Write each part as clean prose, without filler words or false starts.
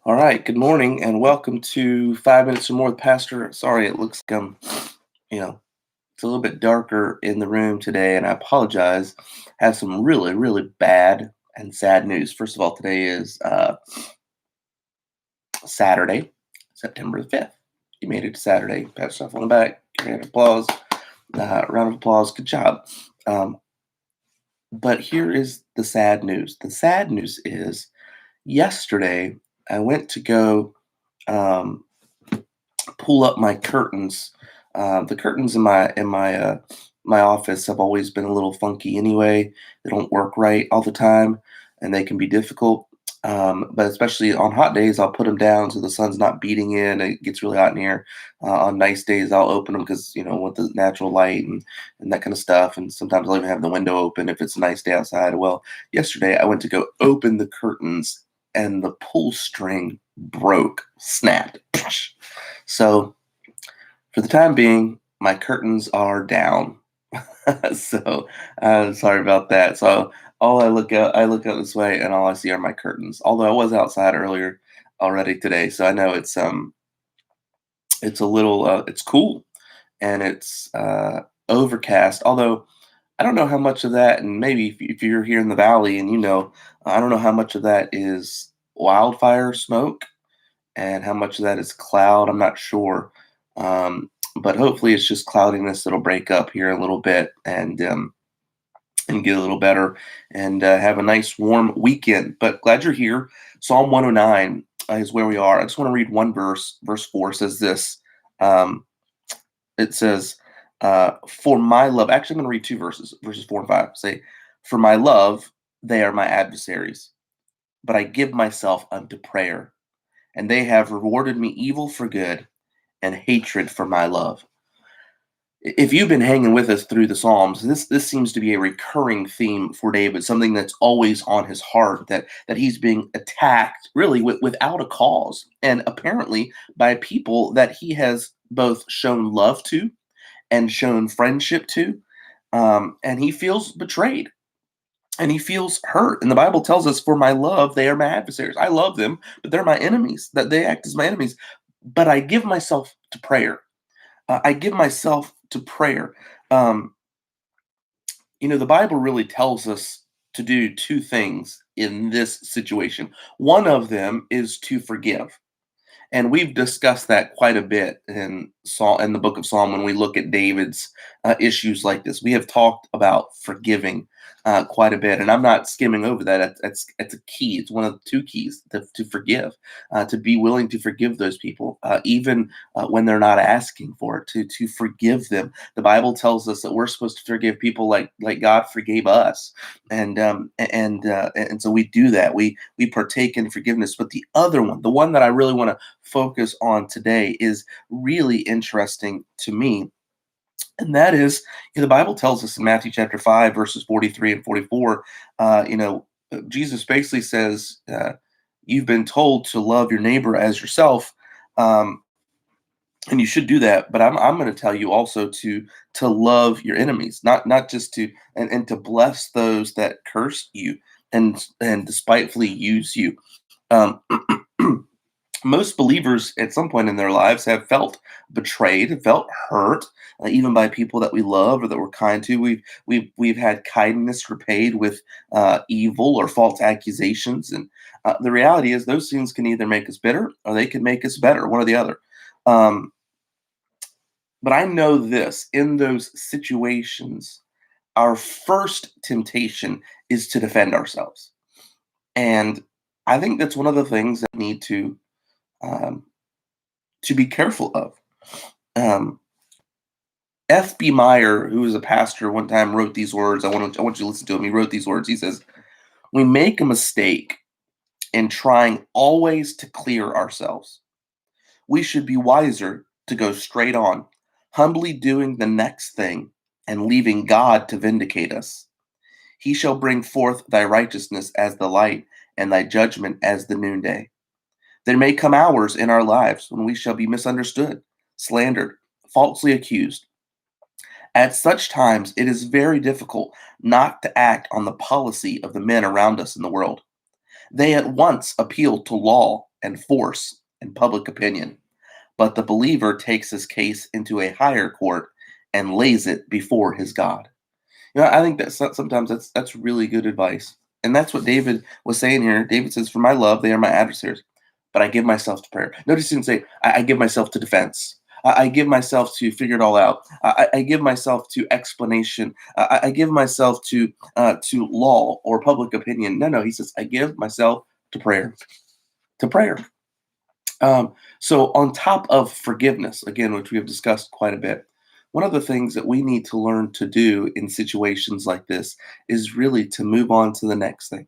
All right, good morning and welcome to 5 minutes or more with Pastor. Sorry, it looks like you know, it's a little bit darker in the room today, and I apologize. Have some really, really bad and sad news. First of all, today is Saturday, September the 5th. You made it to Saturday. Pat yourself on the back. Round of applause. Round of applause. Good job. Um, but here is the sad news. The sad news is yesterday I went to go um, pull up my curtains. The curtains in my office have always been a little funky anyway. They don't work right all the time, and they can be difficult. But especially on hot days, I'll put them down so the sun's not beating in. It gets really hot in here. On nice days, I'll open them because with the natural light and that kind of stuff. And sometimes I'll even have the window open if it's a nice day outside. Well, yesterday I went to go open the curtains, and the pull string broke, snapped. So for the time being, my curtains are down. So sorry about that. So all I look out this way, and all I see are my curtains. Although I was outside earlier already today, so I know it's a little it's cool and it's overcast. Although I don't know how much of that, and maybe if you're here in the valley and I don't know how much of that is wildfire smoke and how much of that is cloud. I'm not sure. But hopefully it's just cloudiness that'll break up here a little bit and get a little better and have a nice warm weekend. But glad you're here. Psalm 109 is where we are. I just want to read one verse. Verse 4 says this. Um, it says, For my love, actually, I'm going to read two verses, verses 4 and 5. Say, For my love, they are my adversaries, but I give myself unto prayer, and they have rewarded me evil for good and hatred for my love. If you've been hanging with us through the Psalms, this seems to be a recurring theme for David, something that's always on his heart, that he's being attacked really without a cause, and apparently by people that he has both shown love to and shown friendship to, and he feels betrayed and he feels hurt. And the Bible tells us, "For my love, they are my adversaries. I love them, but they're my enemies. That they act as my enemies. But I give myself to prayer. I give myself to prayer." Um, the Bible really tells us to do two things in this situation. One of them is to forgive. And we've discussed that quite a bit in the book of Psalm when we look at David's issues like this. We have talked about forgiving quite a bit, and I'm not skimming over that. It's a key. It's one of the two keys to forgive, to be willing to forgive those people, even when they're not asking for it. To forgive them. The Bible tells us that we're supposed to forgive people like God forgave us, and so we do that. We partake in forgiveness. But the other one, the one that I really want to focus on today, is really interesting to me. And that is, the Bible tells us in Matthew chapter 5, verses 43 and 44, Jesus basically says, you've been told to love your neighbor as yourself. Um, and you should do that, but I'm going to tell you also to love your enemies, not just to and to bless those that curse you and despitefully use you. Um, Most believers at some point in their lives have felt betrayed, felt hurt, even by people that we love or that we're kind to. We've had kindness repaid with evil or false accusations, and the reality is those things can either make us bitter or they can make us better, one or the other. Um, but I know this: in those situations, our first temptation is to defend ourselves, and I think that's one of the things that we need um, to be careful of. Um, F.B. Meyer, who was a pastor one time, wrote these words. I want you to listen to him. He wrote these words. He says, "We make a mistake in trying always to clear ourselves. We should be wiser to go straight on, humbly doing the next thing and leaving God to vindicate us. He shall bring forth thy righteousness as the light and thy judgment as the noonday. There may come hours in our lives when we shall be misunderstood, slandered, falsely accused. At such times, it is very difficult not to act on the policy of the men around us in the world. They at once appeal to law and force and public opinion, but the believer takes his case into a higher court and lays it before his God. I think that sometimes that's really good advice, and that's what David was saying here. David says, "For my love, they are my adversaries, but I give myself to prayer." Notice he didn't say, "I give myself to defense. I give myself to figure it all out. I give myself to explanation. I give myself to law or public opinion." No, no, he says, "I give myself to prayer." To prayer. So, on top of forgiveness, again, which we have discussed quite a bit, one of the things that we need to learn to do in situations like this is really to move on to the next thing,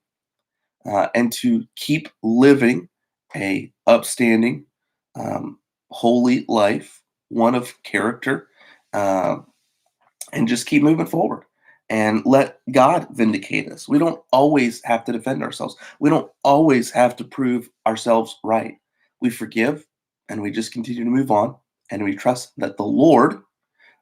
and to keep living a upstanding, holy life, one of character, uh, and just keep moving forward and let God vindicate us. We don't always have to defend ourselves. We don't always have to prove ourselves right. We forgive and we just continue to move on, and we trust that the Lord,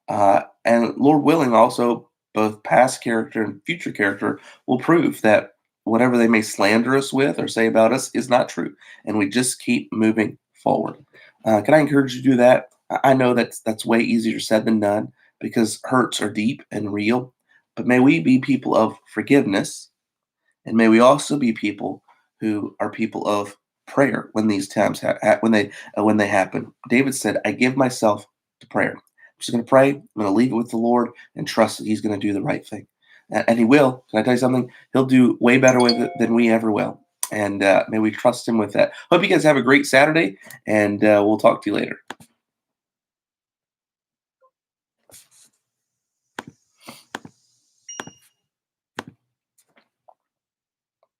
and Lord willing, also both past character and future character will prove that whatever they may slander us with or say about us is not true. And we just keep moving forward. Can I encourage you to do that? I know that's way easier said than done because hurts are deep and real. But may we be people of forgiveness, and may we also be people who are people of prayer when these times when they happen. David said, "I give myself to prayer." I'm just going to pray. I'm going to leave it with the Lord and trust that He's going to do the right thing, and He will. Can I tell you something? He'll do way better with it than we ever will. And may we trust Him with that. Hope you guys have a great Saturday, and we'll talk to you later.